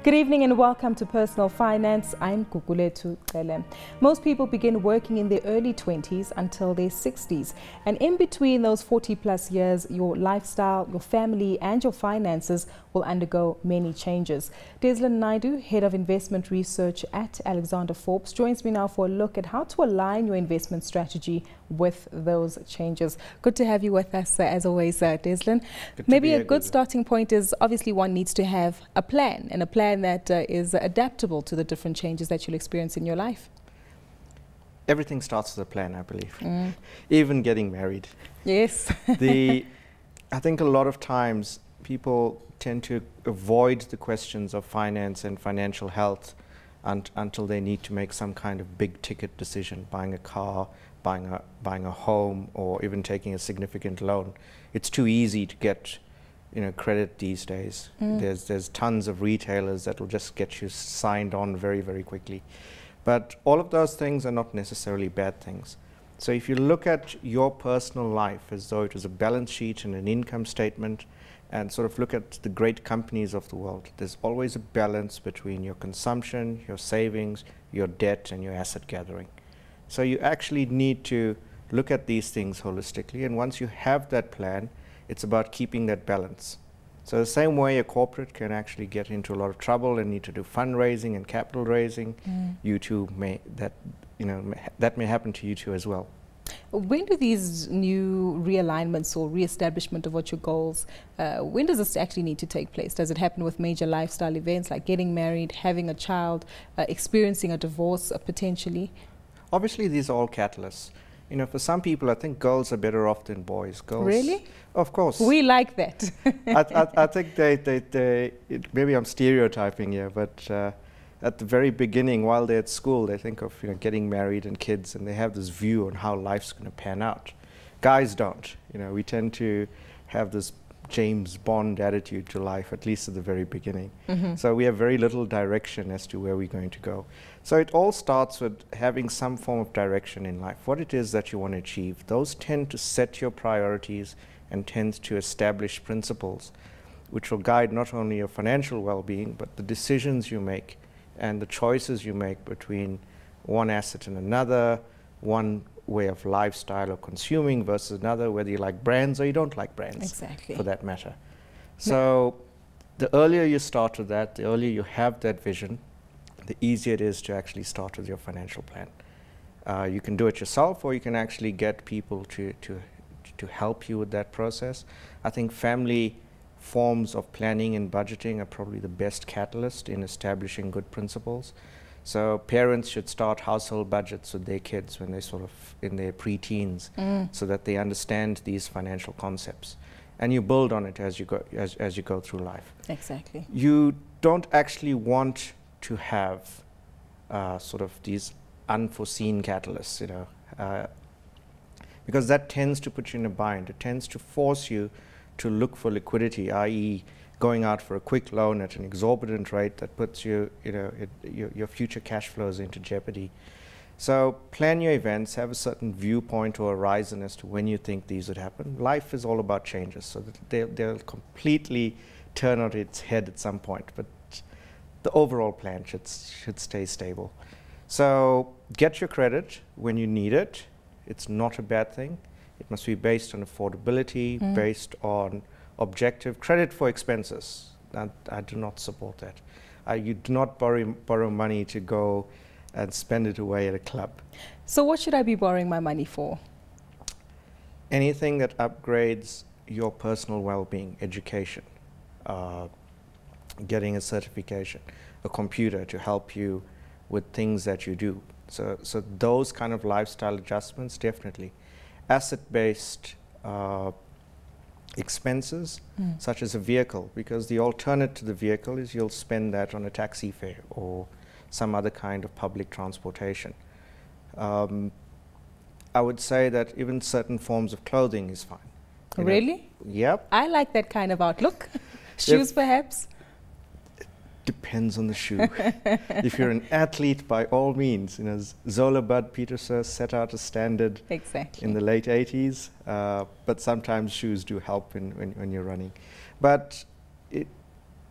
Good evening and welcome to Personal Finance. I'm Kukuletu Cele. Most people begin working in their early 20s until their 60s. And in between those 40 plus years, your lifestyle, your family and your finances will undergo many changes. Deslin Naidoo, Head of Investment Research at Alexander Forbes, joins me now for a look at how to align your investment strategy with those changes. Good to have you with us as always, Deslin. Maybe a good starting point is obviously one needs to have a plan, and a plan that is adaptable to the different changes that you'll experience in your life. Everything starts with a plan, I believe. Even getting married. Yes. I think a lot of times people tend to avoid the questions of finance and financial health until they need to make some kind of big ticket decision, buying a car, buying a home, or even taking a significant loan. It's too easy to get credit these days. There's tons of retailers that will just get you signed on very, very quickly. But all of those things are not necessarily bad things. So if you look at your personal life as though it was a balance sheet and an income statement, and sort of look at the great companies of the world, there's always a balance between your consumption, your savings, your debt, and your asset gathering. So you actually need to look at these things holistically, and once you have that plan, it's about keeping that balance. So the same way a corporate can actually get into a lot of trouble and need to do fundraising and capital raising, you too that may happen to you too as well. When do these new realignments or reestablishment of what your goals, when does this actually need to take place? Does it happen with major lifestyle events like getting married, having a child, experiencing a divorce potentially? Obviously, these are all catalysts. For some people, I think girls are better off than boys. Girls, really? Of course. We like that. I think maybe I'm stereotyping here, but at the very beginning, while they're at school, they think of getting married and kids, and they have this view on how life's going to pan out. Guys don't. We tend to have this James Bond attitude to life, at least at the very beginning. So we have very little direction as to where we're going to go. So it all starts with having some form of direction in life, what it is that you want to achieve. Those tend to set your priorities and tend to establish principles which will guide not only your financial well-being, but the decisions you make and the choices you make between one asset and another, one way of lifestyle or consuming versus another, whether you like brands or you don't like brands, for that matter. So the earlier you start with that, the earlier you have that vision, the easier it is to actually start with your financial plan. You can do it yourself, or you can actually get people to help you with that process. I think family forms of planning and budgeting are probably the best catalyst in establishing good principles. So parents should start household budgets with their kids when they're sort of in their pre-teens, so that they understand these financial concepts. And you build on it as you go through life. Exactly. You don't actually want to have sort of these unforeseen catalysts, because that tends to put you in a bind. It tends to force you to look for liquidity, i.e. going out for a quick loan at an exorbitant rate that puts your future cash flows into jeopardy. So plan your events, have a certain viewpoint or horizon as to when you think these would happen. Life is all about changes, so that they'll completely turn on its head at some point, but the overall plan should stay stable. So get your credit when you need it. It's not a bad thing. It must be based on affordability, based on objective credit for expenses. I do not support that. You do not borrow money to go and spend it away at a club. So what should I be borrowing my money for? Anything that upgrades your personal well-being, education, getting a certification, a computer to help you with things that you do. So those kind of lifestyle adjustments, definitely. Asset-based expenses, such as a vehicle, because the alternate to the vehicle is you'll spend that on a taxi fare or some other kind of public transportation. I would say that even certain forms of clothing is fine. Really? Yep. I like that kind of outlook. Shoes, perhaps? Depends on the shoe. If you're an athlete, by all means, Zola Bud Peterson set out a standard in the late 80s, but sometimes shoes do help when you're running. But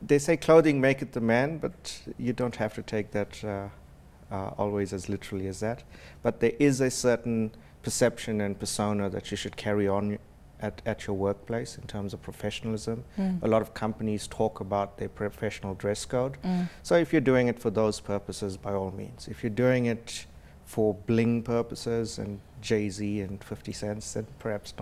they say clothing maketh the man, but you don't have to take that always as literally as that. But there is a certain perception and persona that you should carry on at your workplace in terms of professionalism. A lot of companies talk about their professional dress code. So if you're doing it for those purposes, by all means. If you're doing it for bling purposes and Jay-Z and 50 cents, then perhaps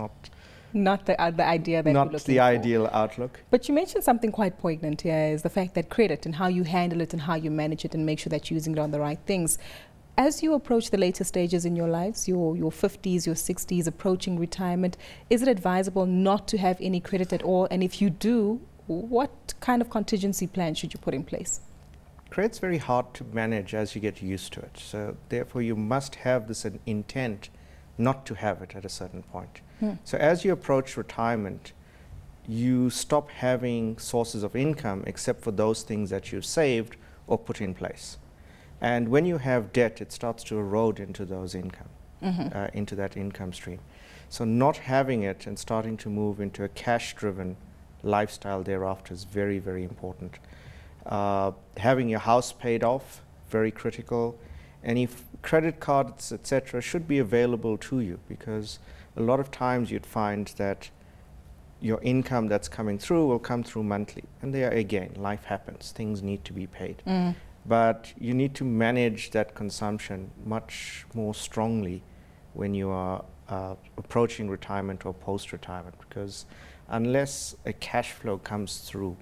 not the idea that you're looking not the for. ideal outlook. But you mentioned something quite poignant here, is the fact that credit and how you handle it and how you manage it and make sure that you're using it on the right things. As you approach the later stages in your lives, your 50s, your 60s, approaching retirement, is it advisable not to have any credit at all? And if you do, what kind of contingency plan should you put in place? Credit's very hard to manage as you get used to it. So therefore you must have this intent not to have it at a certain point. So as you approach retirement, you stop having sources of income except for those things that you've saved or put in place. And when you have debt, it starts to erode into those income, into that income stream. So not having it and starting to move into a cash-driven lifestyle thereafter is very, very important. Having your house paid off, very critical. Any credit cards, etc., should be available to you, because a lot of times you'd find that your income that's coming through will come through monthly. And there again, life happens, things need to be paid. But you need to manage that consumption much more strongly when you are approaching retirement or post-retirement, because unless a cash flow comes through,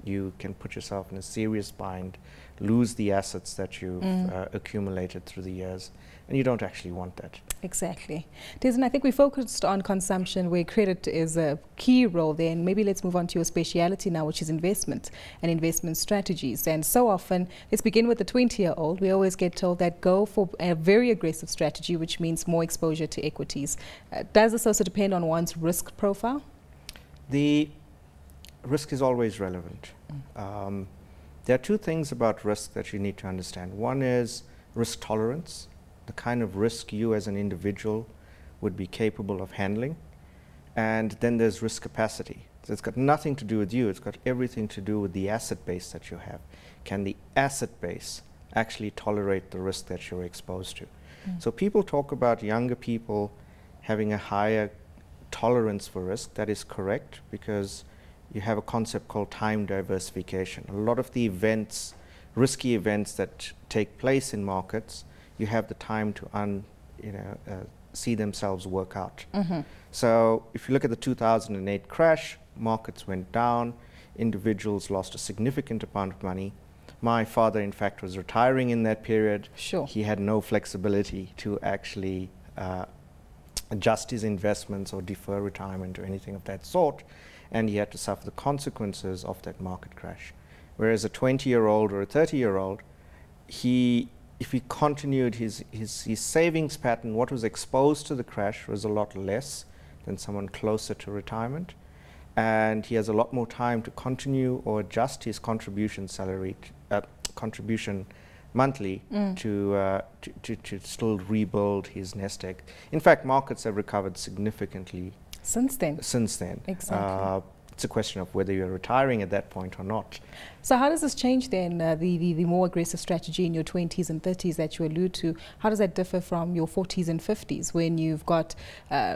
you can put yourself in a serious bind, lose the assets that you've accumulated through the years, and you don't actually want that. Exactly. Deslin, I think we focused on consumption, where credit is a key role there, and maybe let's move on to your speciality now, which is investment and investment strategies. And so often, let's begin with the 20-year-old. We always get told that go for a very aggressive strategy, which means more exposure to equities. Does this also depend on one's risk profile? The risk is always relevant. There are two things about risk that you need to understand. One is risk tolerance, the kind of risk you as an individual would be capable of handling. And then there's risk capacity. So it's got nothing to do with you, it's got everything to do with the asset base that you have. Can the asset base actually tolerate the risk that you're exposed to? So people talk about younger people having a higher tolerance for risk. That is correct, because you have a concept called time diversification. A lot of the events, risky events that take place in markets, you have the time to see themselves work out. So if you look at the 2008 crash, markets went down, individuals lost a significant amount of money. My father, in fact, was retiring in that period. Sure. He had no flexibility to actually adjust his investments or defer retirement or anything of that sort, and he had to suffer the consequences of that market crash. Whereas a 20-year-old or a 30-year-old, if he continued his savings pattern, what was exposed to the crash was a lot less than someone closer to retirement, and he has a lot more time to continue or adjust his contribution salary, contribution monthly to still rebuild his nest egg. In fact, markets have recovered significantly since then. Exactly. It's a question of whether you're retiring at that point or not. So how does this change then, the more aggressive strategy in your 20s and 30s that you allude to? How does that differ from your 40s and 50s, when you've got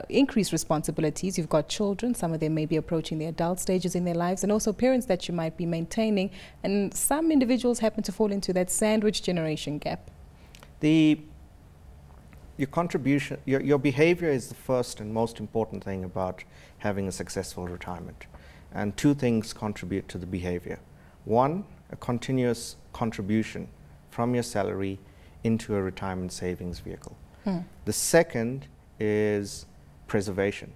increased responsibilities, you've got children, some of them may be approaching the adult stages in their lives, and also parents that you might be maintaining, and some individuals happen to fall into that sandwich generation gap? Your contribution, your behavior is the first and most important thing about having a successful retirement. And two things contribute to the behavior. One, a continuous contribution from your salary into a retirement savings vehicle. The second is preservation.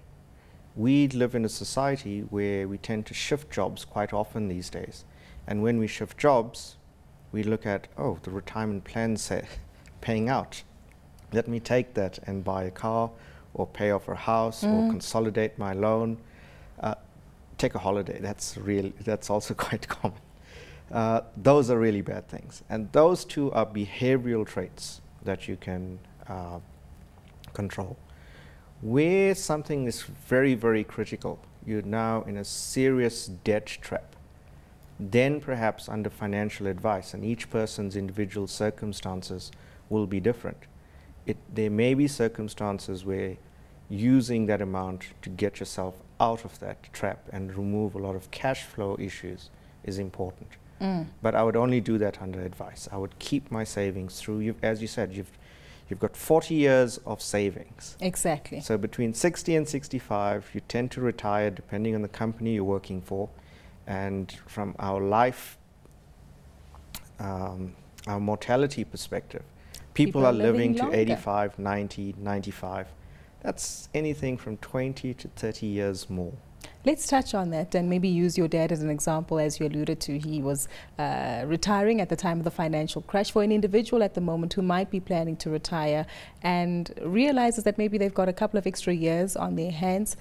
We live in a society where we tend to shift jobs quite often these days. And when we shift jobs, we look at, oh, the retirement plan's paying out. Let me take that and buy a car or pay off a house or consolidate my loan. Take a holiday, that's also quite common. Those are really bad things. And those two are behavioral traits that you can control. Where something is very, very critical, you're now in a serious debt trap. then perhaps under financial advice, and each person's individual circumstances will be different. There may be circumstances where using that amount to get yourself out of that trap and remove a lot of cash flow issues is important. But I would only do that under advice. I would keep my savings through, as you said, you've got 40 years of savings. Exactly. So between 60 and 65, you tend to retire depending on the company you're working for. And from our life, our mortality perspective, people are living to 85, 90, 95. That's anything from 20 to 30 years more. Let's touch on that and maybe use your dad as an example. As you alluded to, he was retiring at the time of the financial crash. For an individual at the moment who might be planning to retire and realizes that maybe they've got a couple of extra years on their hands,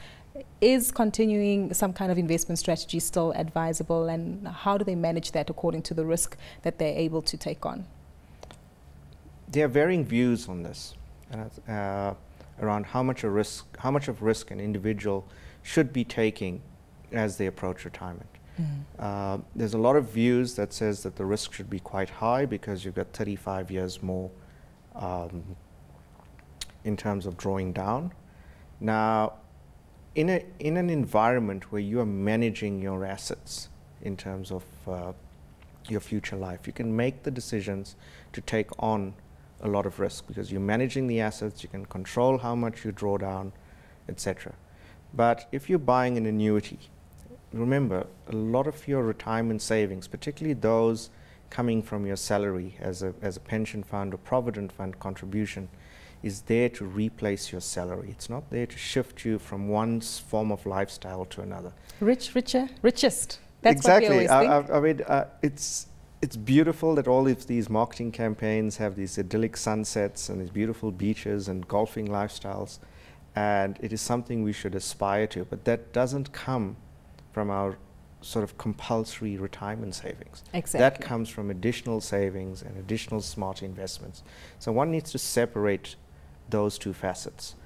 is continuing some kind of investment strategy still advisable, and how do they manage that according to the risk that they're able to take on? There are varying views on this around how much of risk an individual should be taking as they approach retirement. There's a lot of views that says that the risk should be quite high because you've got 35 years more in terms of drawing down. Now, in an environment where you are managing your assets in terms of your future life, you can make the decisions to take on a lot of risk because you're managing the assets, you can control how much you draw down, etc. But if you're buying an annuity, remember, a lot of your retirement savings, particularly those coming from your salary as a pension fund or provident fund contribution, is there to replace your salary. It's not there to shift you from one form of lifestyle to another. Rich, richer, richest. That's exactly. What we always think. I mean, it's beautiful that all of these marketing campaigns have these idyllic sunsets and these beautiful beaches and golfing lifestyles. And it is something we should aspire to, but that doesn't come from our sort of compulsory retirement savings. Exactly. That comes from additional savings and additional smart investments. So one needs to separate those two facets.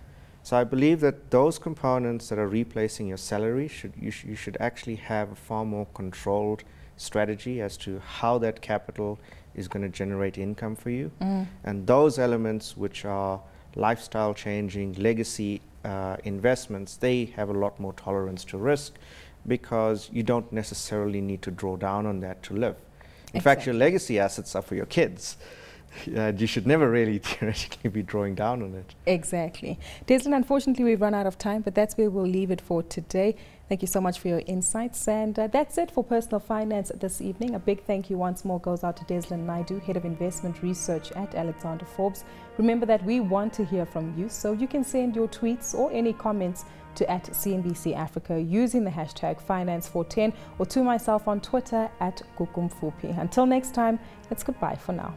So I believe that those components that are replacing your salary, you should actually have a far more controlled strategy as to how that capital is going to generate income for you. And those elements which are lifestyle changing, legacy investments, they have a lot more tolerance to risk because you don't necessarily need to draw down on that to live. In fact, your legacy assets are for your kids. You should never really theoretically be drawing down on it. Exactly. Deslin, unfortunately we've run out of time, but that's where we'll leave it for today. Thank you so much for your insights, and that's it for Personal Finance this evening. A big thank you once more goes out to Deslin Naidoo, Head of Investment Research at Alexander Forbes. Remember that we want to hear from you, so you can send your tweets or any comments to @CNBC Africa using the hashtag Finance410 or to myself on Twitter @Kukumfupi. Until next time, it's goodbye for now.